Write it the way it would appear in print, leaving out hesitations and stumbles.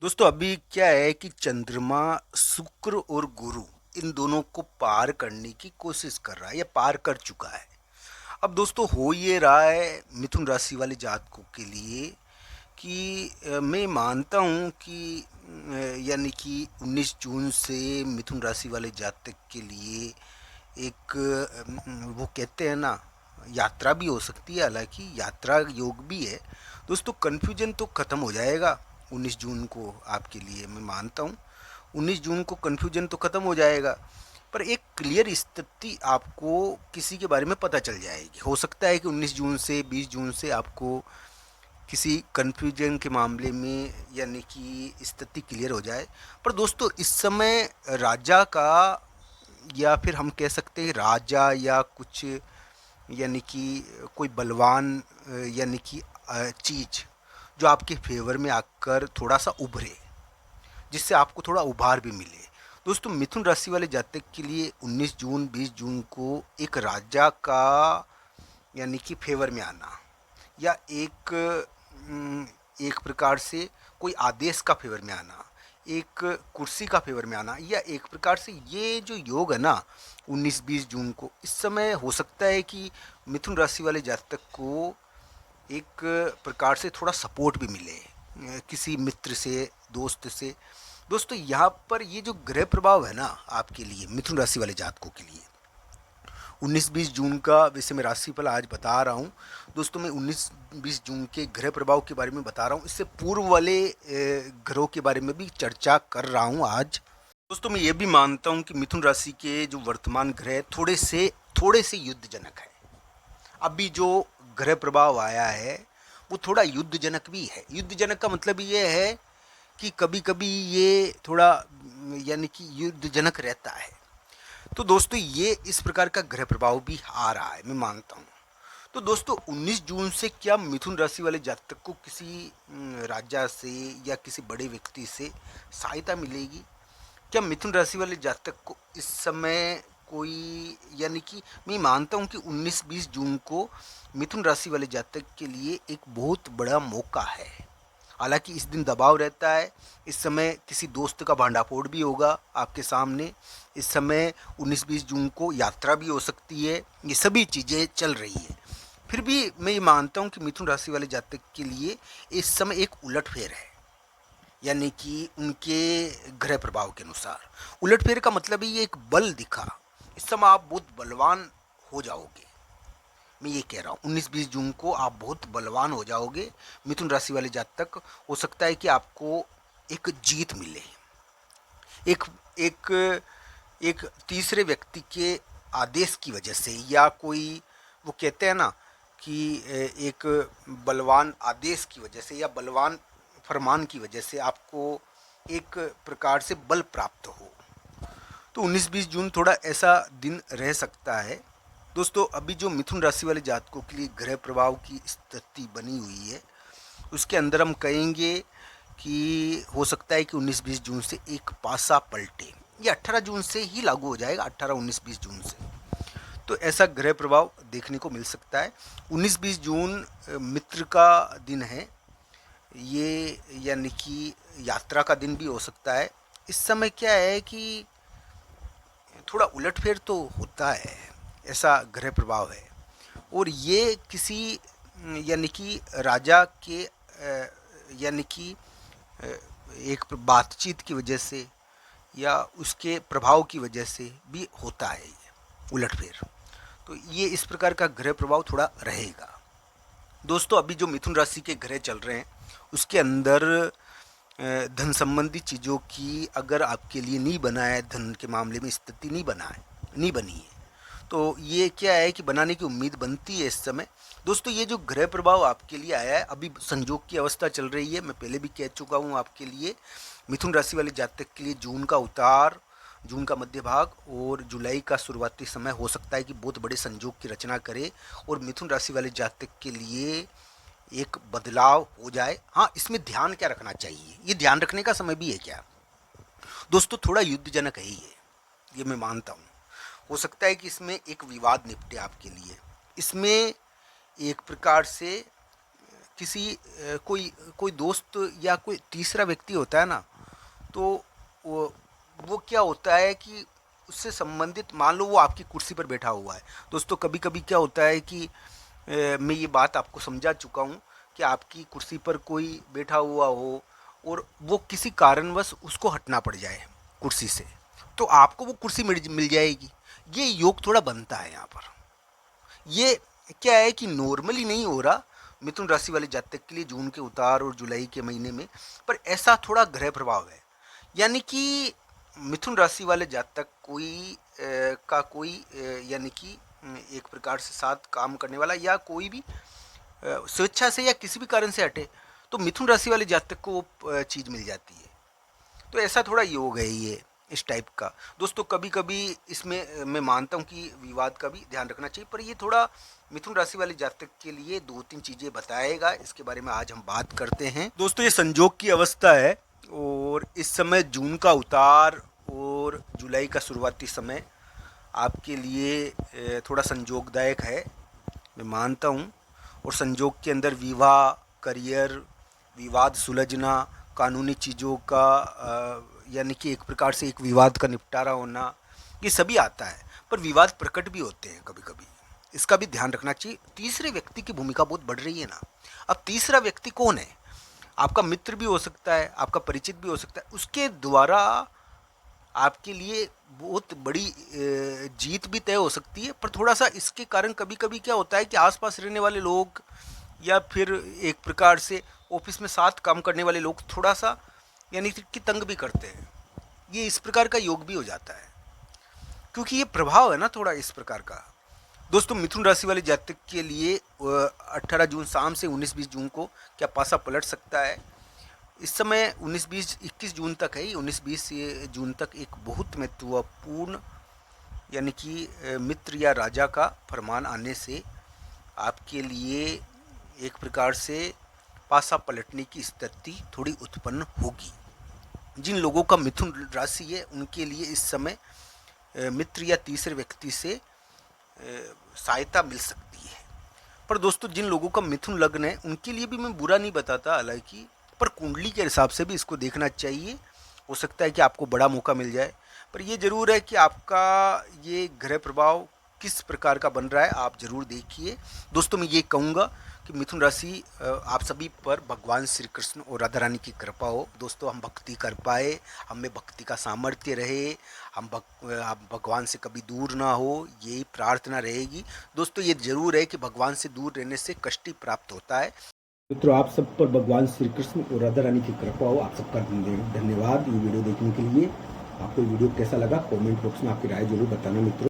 दोस्तों अभी क्या है कि चंद्रमा शुक्र और गुरु इन दोनों को पार करने की कोशिश कर रहा है या पार कर चुका है। अब दोस्तों हो ये रहा है मिथुन राशि वाले जातकों के लिए कि मैं मानता हूँ कि यानी कि 19 जून से मिथुन राशि वाले जातक के लिए एक वो कहते हैं ना, यात्रा भी हो सकती है, हालांकि यात्रा योग भी है। दोस्तों कन्फ्यूजन तो ख़त्म हो जाएगा 19 जून को आपके लिए, मैं मानता हूँ 19 जून को कन्फ्यूजन तो ख़त्म हो जाएगा। पर एक क्लियर स्थिति आपको किसी के बारे में पता चल जाएगी। हो सकता है कि 19 जून से 20 जून से आपको किसी कन्फ्यूजन के मामले में यानी कि स्थिति क्लियर हो जाए। पर दोस्तों इस समय राजा का, या फिर हम कह सकते हैं राजा या कुछ, यानी कि कोई बलवान यानी कि चीज़ जो आपके फेवर में आकर थोड़ा सा उभरे, जिससे आपको थोड़ा उभार भी मिले। दोस्तों मिथुन राशि वाले जातक के लिए 19 जून 20 जून को एक राजा का यानी कि फेवर में आना, या एक प्रकार से कोई आदेश का फेवर में आना, एक कुर्सी का फेवर में आना, या एक प्रकार से ये जो योग है ना 19-20 जून को, इस समय हो सकता है कि मिथुन राशि वाले जातक को एक प्रकार से थोड़ा सपोर्ट भी मिले किसी मित्र से, दोस्त से। दोस्तों यहाँ पर ये जो ग्रह प्रभाव है ना आपके लिए मिथुन राशि वाले जातकों के लिए 19-20 जून का, वैसे मैं राशिफल आज बता रहा हूँ दोस्तों, मैं 19-20 जून के ग्रह प्रभाव के बारे में बता रहा हूँ। इससे पूर्व वाले ग्रहों के बारे में भी चर्चा कर रहा हूँ आज। दोस्तों मैं ये भी मानता हूँ कि मिथुन राशि के जो वर्तमान ग्रह थोड़े से युद्धजनक है। अभी जो ग्रह प्रभाव आया है वो थोड़ा युद्धजनक भी है। युद्धजनक का मतलब ये है कि कभी कभी ये थोड़ा यानी कि युद्धजनक रहता है। तो दोस्तों ये इस प्रकार का ग्रह प्रभाव भी आ रहा है, मैं मानता हूँ। तो दोस्तों 19 जून से क्या मिथुन राशि वाले जातक को किसी राजा से या किसी बड़े व्यक्ति से सहायता मिलेगी? क्या मिथुन राशि वाले जातक को इस समय कोई, यानी कि मैं मानता हूँ कि 19-20 जून को मिथुन राशि वाले जातक के लिए एक बहुत बड़ा मौका है। हालांकि इस दिन दबाव रहता है, इस समय किसी दोस्त का भांडाफोड़ भी होगा आपके सामने, इस समय 19-20 जून को यात्रा भी हो सकती है, ये सभी चीज़ें चल रही है। फिर भी मैं ये मानता हूँ कि मिथुन राशि वाले जातक के लिए इस समय एक उलटफेर है, यानी कि उनके ग्रह प्रभाव के अनुसार। उलटफेर का मतलब ही ये एक बल दिखा, इस समय आप बहुत बलवान हो जाओगे। मैं ये कह रहा हूँ 19-20 जून को आप बहुत बलवान हो जाओगे। मिथुन राशि वाले जातक, हो सकता है कि आपको एक जीत मिले, एक एक एक तीसरे व्यक्ति के आदेश की वजह से, या कोई, वो कहते हैं ना कि एक बलवान आदेश की वजह से या बलवान फरमान की वजह से आपको एक प्रकार से बल प्राप्त हो। तो 19-20 जून थोड़ा ऐसा दिन रह सकता है। दोस्तों अभी जो मिथुन राशि वाले जातकों के लिए ग्रह प्रभाव की स्थिति बनी हुई है उसके अंदर हम कहेंगे कि हो सकता है कि 19-20 जून से एक पासा पलटे। ये 18 जून से ही लागू हो जाएगा, 18-19-20 जून से। तो ऐसा ग्रह प्रभाव देखने को मिल सकता है। 19-20 जून मित्र का दिन है ये, यानी कि यात्रा का दिन भी हो सकता है। इस समय क्या है कि थोड़ा उलटफेर तो होता है, ऐसा ग्रह प्रभाव है। और ये किसी यानी कि राजा के यानी कि एक बातचीत की वजह से या उसके प्रभाव की वजह से भी होता है ये उलटफेर। तो ये इस प्रकार का ग्रह प्रभाव थोड़ा रहेगा। दोस्तों अभी जो मिथुन राशि के ग्रह चल रहे हैं उसके अंदर धन संबंधी चीज़ों की अगर आपके लिए नहीं बना है, धन के मामले में स्थिति नहीं बनी है, तो ये क्या है कि बनाने की उम्मीद बनती है इस समय। दोस्तों ये जो ग्रह प्रभाव आपके लिए आया है, अभी संयोग की अवस्था चल रही है, मैं पहले भी कह चुका हूँ आपके लिए। मिथुन राशि वाले जातक के लिए जून का उतार, जून का मध्य भाग और जुलाई का शुरुआती समय हो सकता है कि बहुत बड़े संयोग की रचना करे और मिथुन राशि वाले जातक के लिए एक बदलाव हो जाए। हाँ, इसमें ध्यान क्या रखना चाहिए, ये ध्यान रखने का समय भी है क्या? दोस्तों थोड़ा युद्धजनक है ये मैं मानता हूँ। हो सकता है कि इसमें एक विवाद निपटे आपके लिए, इसमें एक प्रकार से किसी कोई कोई दोस्त या कोई तीसरा व्यक्ति होता है ना, तो वो वो क्या होता है कि उससे संबंधित, मान लो वो आपकी कुर्सी पर बैठा हुआ है। दोस्तों कभी कभी क्या होता है कि मैं ये बात आपको समझा चुका हूँ कि आपकी कुर्सी पर कोई बैठा हुआ हो और वो किसी कारणवश उसको हटना पड़ जाए कुर्सी से, तो आपको वो कुर्सी मिल मिल जाएगी। ये योग थोड़ा बनता है यहाँ पर। ये क्या है कि नॉर्मली नहीं हो रहा मिथुन राशि वाले जातक के लिए जून के उतार और जुलाई के महीने में, पर ऐसा थोड़ा ग्रह प्रभाव है। यानी कि मिथुन राशि वाले जातक कोई का कोई यानी कि एक प्रकार से साथ काम करने वाला या कोई भी स्वेच्छा से या किसी भी कारण से हटे, तो मिथुन राशि वाले जातक को वो चीज़ मिल जाती है। तो ऐसा थोड़ा योग है ये इस टाइप का। दोस्तों कभी कभी इसमें मैं मानता हूँ कि विवाद का भी ध्यान रखना चाहिए, पर ये थोड़ा मिथुन राशि वाले जातक के लिए दो तीन चीज़ें बताएगा, इसके बारे में आज हम बात करते हैं। दोस्तों ये संयोग की अवस्था है और इस समय जून का उतार और जुलाई का शुरुआती समय आपके लिए थोड़ा संयोगदायक है, मैं मानता हूँ। और संयोग के अंदर विवाह, करियर, विवाद सुलझना, कानूनी चीज़ों का यानी कि एक प्रकार से एक विवाद का निपटारा होना, ये सभी आता है। पर विवाद प्रकट भी होते हैं कभी कभी, इसका भी ध्यान रखना चाहिए। तीसरे व्यक्ति की भूमिका बहुत बढ़ रही है ना। अब तीसरा व्यक्ति कौन है? आपका मित्र भी हो सकता है, आपका परिचित भी हो सकता है, उसके द्वारा आपके लिए बहुत बड़ी जीत भी तय हो सकती है। पर थोड़ा सा इसके कारण कभी कभी क्या होता है कि आसपास रहने वाले लोग या फिर एक प्रकार से ऑफिस में साथ काम करने वाले लोग थोड़ा सा यानी कि तंग भी करते हैं। ये इस प्रकार का योग भी हो जाता है, क्योंकि ये प्रभाव है ना थोड़ा इस प्रकार का। दोस्तों मिथुन राशि वाले जातक के लिए 18 जून शाम से 19-20 जून को क्या पासा पलट सकता है। इस समय 19-20-21 जून तक है, 19-20 जून तक एक बहुत महत्वपूर्ण यानी कि मित्र या राजा का फरमान आने से आपके लिए एक प्रकार से पासा पलटने की स्थिति थोड़ी उत्पन्न होगी। जिन लोगों का मिथुन राशि है उनके लिए इस समय मित्र या तीसरे व्यक्ति से सहायता मिल सकती है। पर दोस्तों जिन लोगों का मिथुन लग्न है उनके लिए भी मैं बुरा नहीं बताता हालांकि, पर कुंडली के हिसाब से भी इसको देखना चाहिए। हो सकता है कि आपको बड़ा मौका मिल जाए, पर ये ज़रूर है कि आपका ये ग्रह प्रभाव किस प्रकार का बन रहा है आप ज़रूर देखिए। दोस्तों मैं ये कहूँगा कि मिथुन राशि आप सभी पर भगवान श्री कृष्ण और राधा रानी की कृपा हो। दोस्तों हम भक्ति कर पाए, हमें भक्ति का सामर्थ्य रहे, हम भगवान से कभी दूर ना हो, यही प्रार्थना रहेगी। दोस्तों ये ज़रूर है कि भगवान से दूर रहने से कष्ट ही प्राप्त होता है। मित्रों आप सब पर भगवान श्री कृष्ण और राधा रानी की कृपा हो। आप सबका धन्यवाद ये वीडियो देखने के लिए। आपको वीडियो कैसा लगा कमेंट बॉक्स में आपकी राय जरूर बताना मित्रों।